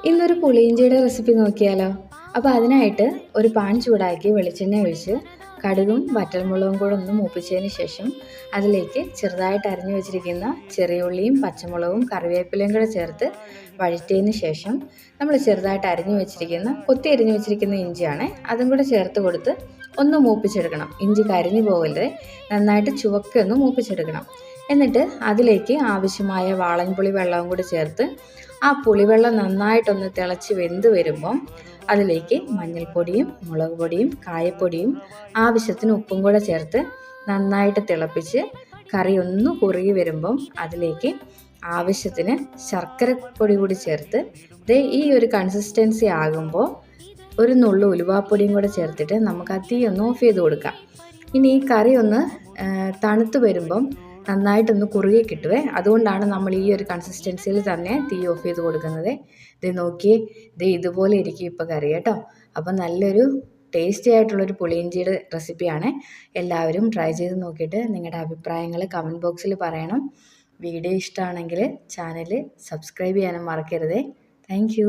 ഇന്നൊരു പുളിയിഞ്ചിയുടെ റെസിപ്പി നോക്കിയാലോ? അപ്പോൾ അതിനായിട്ട് ഒരു പാൻ ചൂടാക്കി വെളിച്ചെണ്ണ ഒഴിച്ച് കടുകും വറ്റൽമുളകും കൂടെ ഒന്ന് മൂപ്പിച്ചതിന് ശേഷം അതിലേക്ക് ചെറുതായിട്ട് അരിഞ്ഞു വെച്ചിരിക്കുന്ന ചെറിയ ഉള്ളിയും പച്ചമുളകും കറിവേപ്പിലയും കൂടെ ചേർത്ത് വഴറ്റിയതിന് ശേഷം നമ്മൾ ചെറുതായിട്ട് കൊത്തി അരിഞ്ഞു വെച്ചിരിക്കുന്ന ഇഞ്ചിയാണ്, അതും കൂടെ ചേർത്ത് കൊടുത്ത് ഒന്ന് മൂപ്പിച്ചെടുക്കണം. ഇഞ്ചി കരിഞ്ഞു പോകരുത്, നന്നായിട്ട് ചുവക്കൊന്ന് മൂപ്പിച്ചെടുക്കണം. എന്നിട്ട് അതിലേക്ക് ആവശ്യമായ വാളൻപുളി വെള്ളവും കൂടി ചേർത്ത് ആ പുളിവെള്ളം നന്നായിട്ടൊന്ന് തിളച്ച് വെന്ത് വരുമ്പം അതിലേക്ക് മഞ്ഞൾപ്പൊടിയും മുളക് പൊടിയും കായപ്പൊടിയും ആവശ്യത്തിന് ഉപ്പും കൂടെ ചേർത്ത് നന്നായിട്ട് തിളപ്പിച്ച് കറി ഒന്ന് കുറുകി വരുമ്പം അതിലേക്ക് ആവശ്യത്തിന് ശർക്കര പൊടി കൂടി ചേർത്ത് ഈ ഒരു കൺസിസ്റ്റൻസി ആകുമ്പോൾ ഒരു നുള്ളു ഉലുവാപ്പൊടിയും കൂടെ ചേർത്തിട്ട് നമുക്ക് ആ തീ ഒന്ന് ഓഫ് ചെയ്ത് കൊടുക്കാം. ഇനി ഈ കറി ഒന്ന് തണുത്ത് വരുമ്പം നന്നായിട്ടൊന്ന് കുറുകി കിട്ടുവേ. അതുകൊണ്ടാണ് നമ്മൾ ഈ ഒരു കൺസിസ്റ്റൻസിയിൽ തന്നെ തീ ഓഫ് ചെയ്ത് കൊടുക്കുന്നത്. ഇത് നോക്കിയേ, ഇതുപോലെ ഇരിക്കും ഇപ്പോൾ കറി കേട്ടോ. അപ്പം നല്ലൊരു ടേസ്റ്റി ആയിട്ടുള്ളൊരു പുളിയിഞ്ചിയുടെ റെസിപ്പിയാണ്. എല്ലാവരും ട്രൈ ചെയ്ത് നോക്കിയിട്ട് നിങ്ങളുടെ അഭിപ്രായങ്ങൾ കമൻറ്റ് ബോക്സിൽ പറയണം. വീഡിയോ ഇഷ്ടമാണെങ്കിൽ ചാനൽ സബ്സ്ക്രൈബ് ചെയ്യാനും മറക്കരുതേ. താങ്ക്